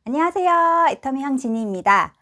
안녕하세요. 애터미 황진희입니다.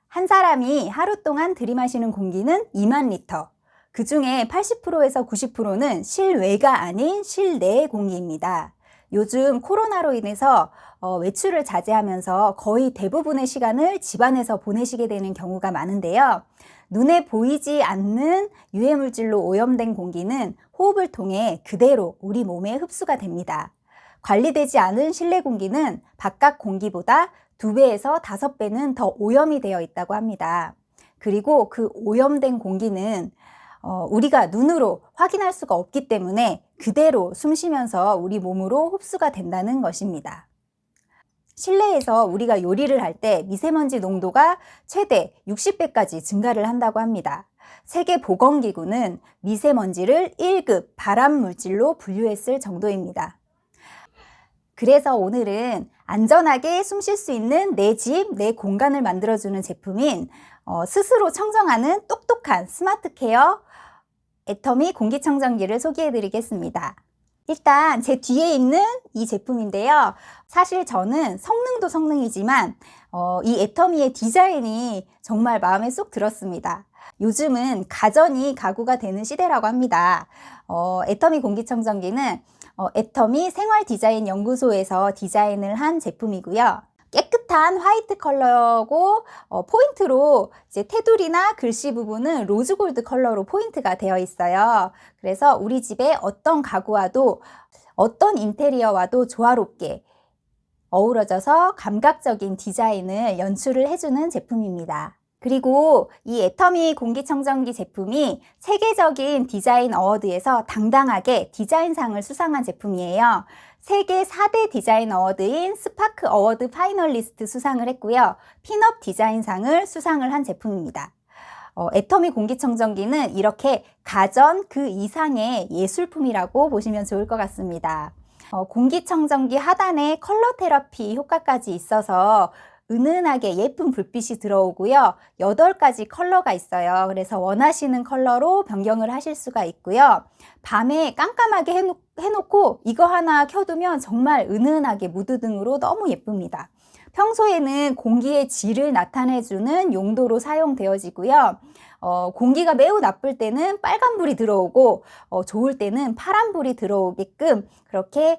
한 사람이 하루 동안 들이마시는 공기는 2만 리터. 그 중에 80%에서 90%는 실외가 아닌 실내 공기입니다. 요즘 코로나로 인해서 외출을 자제하면서 거의 대부분의 시간을 집안에서 보내시게 되는 경우가 많은데요. 눈에 보이지 않는 유해물질로 오염된 공기는 호흡을 통해 그대로 우리 몸에 흡수가 됩니다. 관리되지 않은 실내 공기는 바깥 공기보다 2배에서 5배는 더 오염이 되어 있다고 합니다. 그리고 그 오염된 공기는 우리가 눈으로 확인할 수가 없기 때문에 그대로 숨 쉬면서 우리 몸으로 흡수가 된다는 것입니다. 실내에서 우리가 요리를 할 때 미세먼지 농도가 최대 60배까지 증가를 한다고 합니다. 세계보건기구는 미세먼지를 1급 발암물질로 분류했을 정도입니다. 그래서 오늘은 안전하게 숨 쉴 수 있는 내 집, 내 공간을 만들어주는 제품인 스스로 청정하는 똑똑한 스마트 케어 애터미 공기청정기를 소개해 드리겠습니다. 일단 제 뒤에 있는 이 제품인데요. 사실 저는 성능도 성능이지만 이 애터미의 디자인이 정말 마음에 쏙 들었습니다. 요즘은 가전이 가구가 되는 시대라고 합니다. 애터미 공기청정기는 애터미 생활디자인연구소에서 디자인을 한 제품이고요. 깨끗한 화이트 컬러고 포인트로 이제 테두리나 글씨 부분은 로즈골드 컬러로 포인트가 되어 있어요. 그래서 우리 집에 어떤 가구와도 어떤 인테리어와도 조화롭게 어우러져서 감각적인 디자인을 연출을 해주는 제품입니다. 그리고 이 애터미 공기청정기 제품이 세계적인 디자인 어워드에서 당당하게 디자인상을 수상한 제품이에요. 세계 4대 디자인 어워드인 스파크 어워드 파이널리스트 수상을 했고요. 핀업 디자인상을 수상을 한 제품입니다. 애터미 공기청정기는 이렇게 가전 그 이상의 예술품이라고 보시면 좋을 것 같습니다. 공기청정기 하단에 컬러 테라피 효과까지 있어서 은은하게 예쁜 불빛이 들어오고요. 8가지 컬러가 있어요. 그래서 원하시는 컬러로 변경을 하실 수가 있고요. 밤에 깜깜하게 해놓고 이거 하나 켜두면 정말 은은하게 무드등으로 너무 예쁩니다. 평소에는 공기의 질을 나타내주는 용도로 사용되어지고요. 공기가 매우 나쁠 때는 빨간불이 들어오고 좋을 때는 파란불이 들어오게끔 그렇게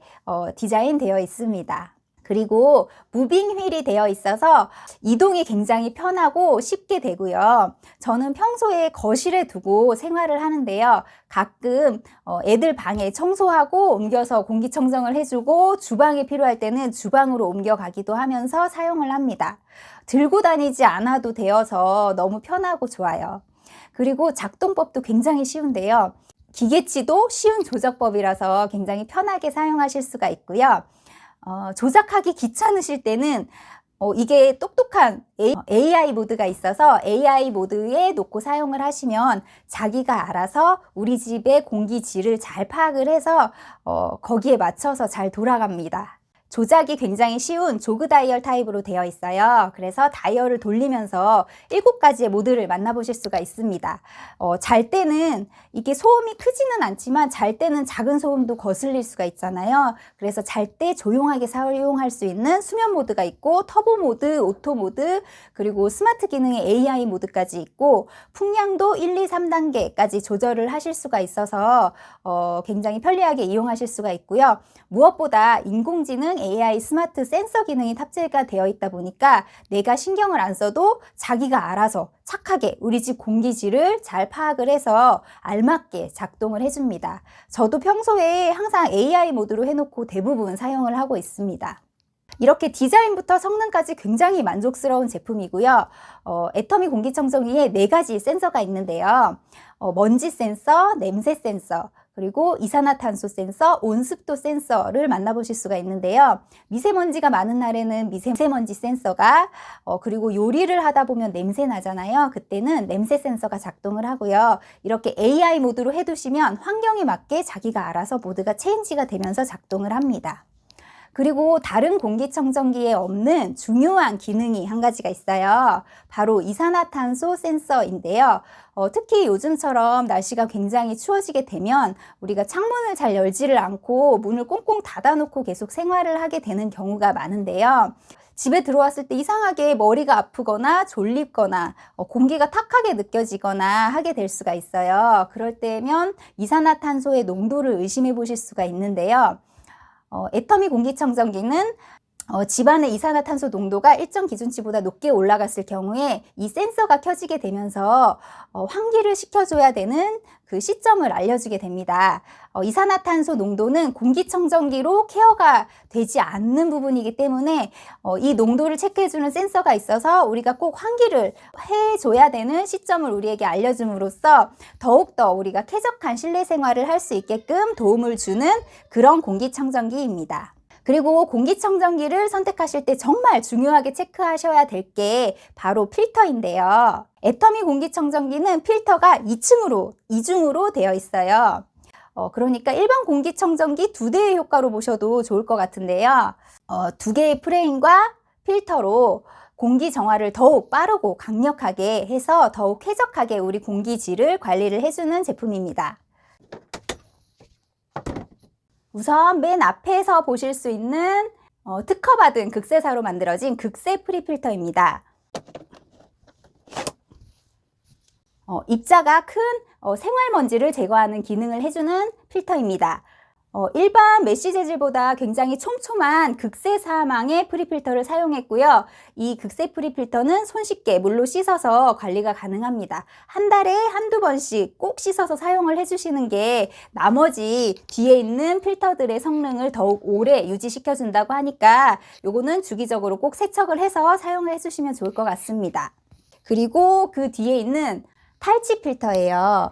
디자인되어 있습니다. 그리고 무빙 휠이 되어 있어서 이동이 굉장히 편하고 쉽게 되고요. 저는 평소에 거실에 두고 생활을 하는데요. 가끔 애들 방에 청소하고 옮겨서 공기청정을 해주고 주방에 필요할 때는 주방으로 옮겨가기도 하면서 사용을 합니다. 들고 다니지 않아도 되어서 너무 편하고 좋아요. 그리고 작동법도 굉장히 쉬운데요. 기계치도 쉬운 조작법이라서 굉장히 편하게 사용하실 수가 있고요. 조작하기 귀찮으실 때는 이게 똑똑한 AI 모드가 있어서 AI 모드에 놓고 사용을 하시면 자기가 알아서 우리 집의 공기질을 잘 파악을 해서 거기에 맞춰서 잘 돌아갑니다. 조작이 굉장히 쉬운 조그 다이얼 타입으로 되어 있어요. 그래서 다이얼을 돌리면서 7가지의 모드를 만나보실 수가 있습니다. 잘 때는 이게 소음이 크지는 않지만 잘 때는 작은 소음도 거슬릴 수가 있잖아요. 그래서 잘 때 조용하게 사용할 수 있는 수면 모드가 있고 터보 모드, 오토 모드, 그리고 스마트 기능의 AI 모드까지 있고 풍량도 1, 2, 3단계까지 조절을 하실 수가 있어서 굉장히 편리하게 이용하실 수가 있고요. 무엇보다 인공지능 AI 스마트 센서 기능이 탑재가 되어 있다 보니까 내가 신경을 안 써도 자기가 알아서 착하게 우리 집 공기질을 잘 파악을 해서 알맞게 작동을 해줍니다. 저도 평소에 항상 AI 모드로 해놓고 대부분 사용을 하고 있습니다. 이렇게 디자인부터 성능까지 굉장히 만족스러운 제품이고요. 애터미 공기청정기에 4가지 센서가 있는데요. 먼지 센서, 냄새 센서, 그리고 이산화탄소 센서, 온습도 센서를 만나보실 수가 있는데요. 미세먼지가 많은 날에는 미세먼지 센서가 그리고 요리를 하다 보면 냄새 나잖아요. 그때는 냄새 센서가 작동을 하고요. 이렇게 AI 모드로 해두시면 환경에 맞게 자기가 알아서 모드가 체인지가 되면서 작동을 합니다. 그리고 다른 공기청정기에 없는 중요한 기능이 한 가지가 있어요. 바로 이산화탄소 센서인데요. 특히 요즘처럼 날씨가 굉장히 추워지게 되면 우리가 창문을 잘 열지를 않고 문을 꽁꽁 닫아놓고 계속 생활을 하게 되는 경우가 많은데요. 집에 들어왔을 때 이상하게 머리가 아프거나 졸립거나 공기가 탁하게 느껴지거나 하게 될 수가 있어요. 그럴 때면 이산화탄소의 농도를 의심해 보실 수가 있는데요. 애터미 공기청정기는 집안의 이산화탄소 농도가 일정 기준치보다 높게 올라갔을 경우에 이 센서가 켜지게 되면서 환기를 시켜줘야 되는 그 시점을 알려주게 됩니다. 이산화탄소 농도는 공기청정기로 케어가 되지 않는 부분이기 때문에 이 농도를 체크해주는 센서가 있어서 우리가 꼭 환기를 해줘야 되는 시점을 우리에게 알려줌으로써 더욱더 우리가 쾌적한 실내 생활을 할 수 있게끔 도움을 주는 그런 공기청정기입니다. 그리고 공기청정기를 선택하실 때 정말 중요하게 체크하셔야 될 게 바로 필터인데요. 애터미 공기청정기는 필터가 이중으로 되어 있어요. 그러니까 일반 공기청정기 2대의 효과로 보셔도 좋을 것 같은데요. 2개의 프레임과 필터로 공기 정화를 더욱 빠르고 강력하게 해서 더욱 쾌적하게 우리 공기질을 관리를 해주는 제품입니다. 우선 맨 앞에서 보실 수 있는 특허받은 극세사로 만들어진 극세 프리필터입니다. 입자가 큰 생활먼지를 제거하는 기능을 해주는 필터입니다. 일반 메쉬 재질보다 굉장히 촘촘한 극세 사망의 프리필터를 사용했고요. 이 극세 프리필터는 손쉽게 물로 씻어서 관리가 가능합니다. 한 달에 한두 번씩 꼭 씻어서 사용을 해주시는 게 나머지 뒤에 있는 필터들의 성능을 더욱 오래 유지시켜준다고 하니까 요거는 주기적으로 꼭 세척을 해서 사용을 해주시면 좋을 것 같습니다. 그리고 그 뒤에 있는 탈취 필터예요.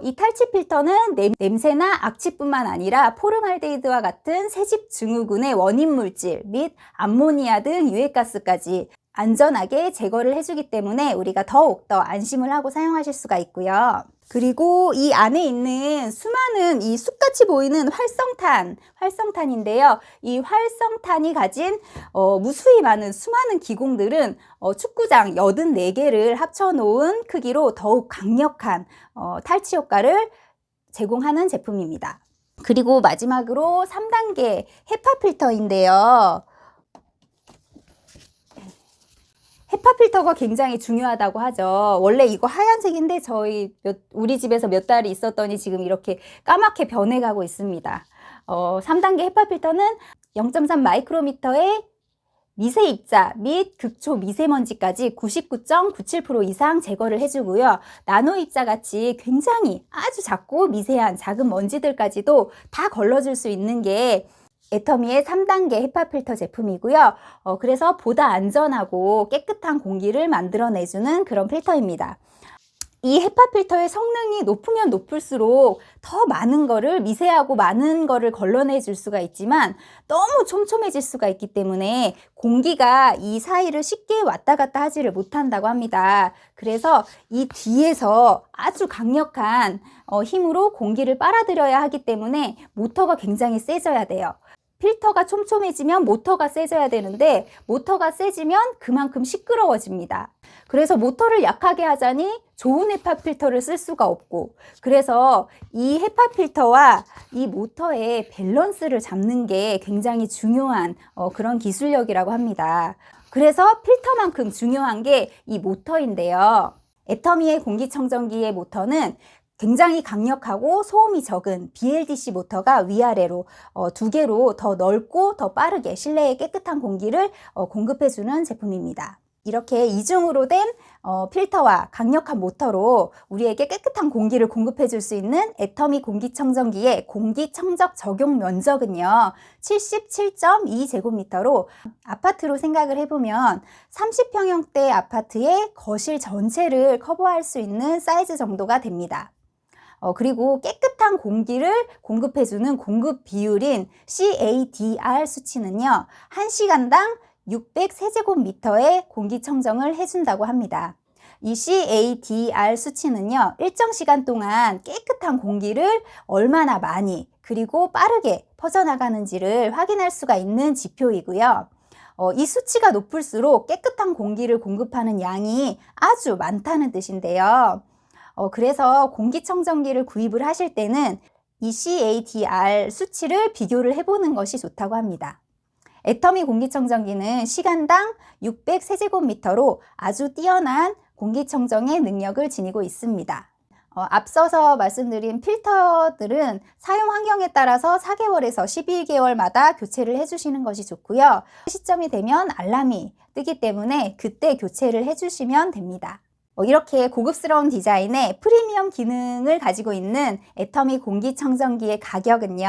이 탈취 필터는 냄새나 악취뿐만 아니라 포름알데히드와 같은 새집 증후군의 원인 물질 및 암모니아 등 유해가스까지 안전하게 제거를 해주기 때문에 우리가 더욱더 안심을 하고 사용하실 수가 있고요. 그리고 이 안에 있는 수많은 이 숲같이 보이는 활성탄인데요. 이 활성탄이 가진 무수히 많은 수많은 기공들은 축구장 84개를 합쳐놓은 크기로 더욱 강력한 탈취 효과를 제공하는 제품입니다. 그리고 마지막으로 3단계 헤파 필터인데요. 헤파 필터가 굉장히 중요하다고 하죠. 원래 이거 하얀색인데 우리 집에서 몇 달이 있었더니 지금 이렇게 까맣게 변해가고 있습니다. 3단계 헤파 필터는 0.3 마이크로미터의 미세 입자 및 극초 미세먼지까지 99.97% 이상 제거를 해주고요. 나노 입자 같이 굉장히 아주 작고 미세한 작은 먼지들까지도 다 걸러줄 수 있는 게 애터미의 3단계 헤파 필터 제품이고요. 그래서 보다 안전하고 깨끗한 공기를 만들어내주는 그런 필터입니다. 이 헤파 필터의 성능이 높으면 높을수록 더 많은 거를 미세하고 많은 거를 걸러내 줄 수가 있지만 너무 촘촘해질 수가 있기 때문에 공기가 이 사이를 쉽게 왔다 갔다 하지를 못한다고 합니다. 그래서 이 뒤에서 아주 강력한 힘으로 공기를 빨아들여야 하기 때문에 모터가 굉장히 세져야 돼요. 필터가 촘촘해지면 모터가 세져야 되는데 모터가 세지면 그만큼 시끄러워집니다. 그래서 모터를 약하게 하자니 좋은 헤파 필터를 쓸 수가 없고, 그래서 이 헤파 필터와 이 모터의 밸런스를 잡는 게 굉장히 중요한 그런 기술력이라고 합니다. 그래서 필터만큼 중요한 게 이 모터인데요. 애터미의 공기청정기의 모터는 굉장히 강력하고 소음이 적은 BLDC 모터가 위아래로 2개로 더 넓고 더 빠르게 실내에 깨끗한 공기를 공급해주는 제품입니다. 이렇게 이중으로 된 필터와 강력한 모터로 우리에게 깨끗한 공기를 공급해 줄 수 있는 애터미 공기청정기의 공기청적 적용 면적은요 77.2제곱미터로 아파트로 생각을 해보면 30평형대 아파트의 거실 전체를 커버할 수 있는 사이즈 정도가 됩니다. 그리고 깨끗한 공기를 공급해주는 공급 비율인 CADR 수치는요 1시간당 600세제곱미터의 공기청정을 해준다고 합니다. 이 CADR 수치는요 일정 시간 동안 깨끗한 공기를 얼마나 많이 그리고 빠르게 퍼져나가는지를 확인할 수가 있는 지표이고요. 이 수치가 높을수록 깨끗한 공기를 공급하는 양이 아주 많다는 뜻인데요. 그래서 공기청정기를 구입을 하실 때는 이 CADR 수치를 비교를 해보는 것이 좋다고 합니다. 애터미 공기청정기는 시간당 600세제곱미터로 아주 뛰어난 공기청정의 능력을 지니고 있습니다. 앞서서 말씀드린 필터들은 사용 환경에 따라서 4개월에서 12개월마다 교체를 해주시는 것이 좋고요. 시점이 되면 알람이 뜨기 때문에 그때 교체를 해주시면 됩니다. 이렇게 고급스러운 디자인의 프리미엄 기능을 가지고 있는 애터미 공기청정기의 가격은요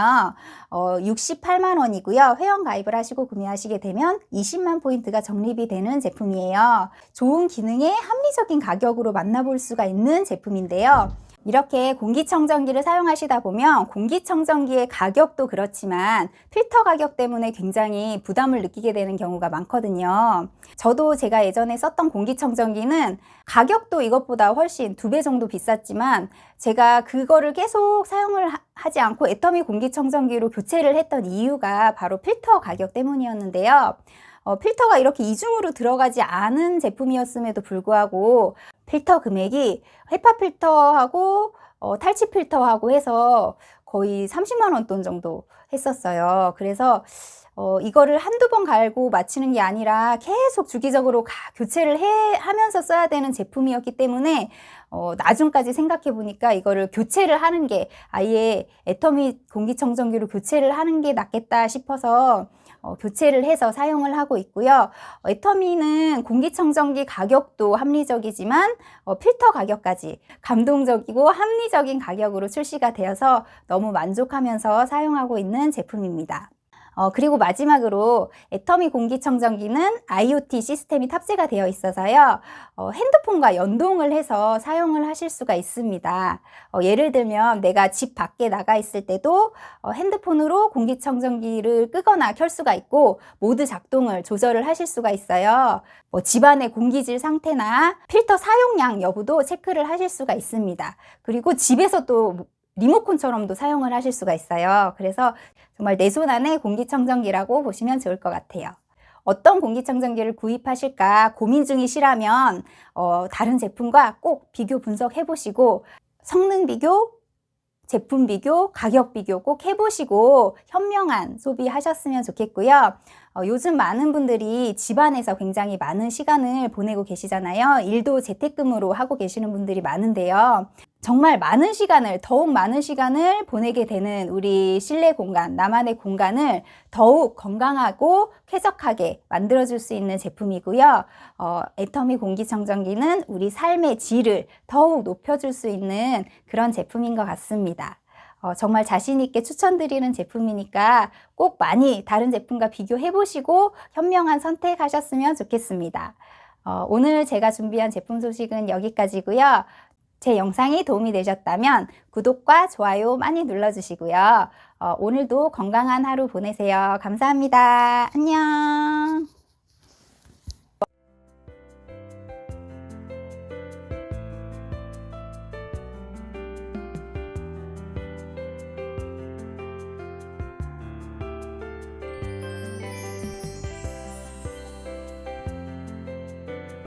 68만 원이고요. 회원 가입을 하시고 구매하시게 되면 20만 포인트가 적립이 되는 제품이에요. 좋은 기능의 합리적인 가격으로 만나볼 수가 있는 제품인데요. 이렇게 공기청정기를 사용하시다 보면 공기청정기의 가격도 그렇지만 필터 가격 때문에 굉장히 부담을 느끼게 되는 경우가 많거든요. 저도 제가 예전에 썼던 공기청정기는 가격도 이것보다 훨씬 2배 정도 비쌌지만 제가 그거를 계속 사용을 하지 않고 애터미 공기청정기로 교체를 했던 이유가 바로 필터 가격 때문이었는데요. 필터가 이렇게 이중으로 들어가지 않은 제품이었음에도 불구하고 필터 금액이 헤파 필터하고 탈취 필터하고 해서 거의 30만 원 돈 정도 했었어요. 그래서 이거를 한두 번 갈고 마치는 게 아니라 계속 주기적으로 교체를 하면서 써야 되는 제품이었기 때문에 나중까지 생각해 보니까 이거를 교체를 하는 게 아예 애터미 공기청정기로 교체를 하는 게 낫겠다 싶어서 교체를 해서 사용을 하고 있고요. 애터미는 공기청정기 가격도 합리적이지만 필터 가격까지 감동적이고 합리적인 가격으로 출시가 되어서 너무 만족하면서 사용하고 있는 제품입니다. 그리고 마지막으로 애터미 공기청정기는 IoT 시스템이 탑재가 되어 있어서요. 핸드폰과 연동을 해서 사용을 하실 수가 있습니다. 예를 들면 내가 집 밖에 나가 있을 때도 핸드폰으로 공기청정기를 끄거나 켤 수가 있고 모드 작동을 조절을 하실 수가 있어요. 집안의 공기질 상태나 필터 사용량 여부도 체크를 하실 수가 있습니다. 그리고 집에서 또 리모컨처럼도 사용을 하실 수가 있어요. 그래서 정말 내 손 안의 공기청정기라고 보시면 좋을 것 같아요. 어떤 공기청정기를 구입하실까 고민 중이시라면 다른 제품과 꼭 비교 분석해 보시고 성능 비교, 제품 비교, 가격 비교 꼭 해보시고 현명한 소비하셨으면 좋겠고요. 요즘 많은 분들이 집안에서 굉장히 많은 시간을 보내고 계시잖아요. 일도 재택근무로 하고 계시는 분들이 많은데요. 정말 많은 시간을, 더욱 많은 시간을 보내게 되는 우리 실내 공간, 나만의 공간을 더욱 건강하고 쾌적하게 만들어줄 수 있는 제품이고요. 애터미 공기청정기는 우리 삶의 질을 더욱 높여줄 수 있는 그런 제품인 것 같습니다. 정말 자신 있게 추천드리는 제품이니까 꼭 많이 다른 제품과 비교해 보시고 현명한 선택하셨으면 좋겠습니다. 오늘 제가 준비한 제품 소식은 여기까지고요. 제 영상이 도움이 되셨다면 구독과 좋아요 많이 눌러주시고요. 오늘도 건강한 하루 보내세요. 감사합니다. 안녕.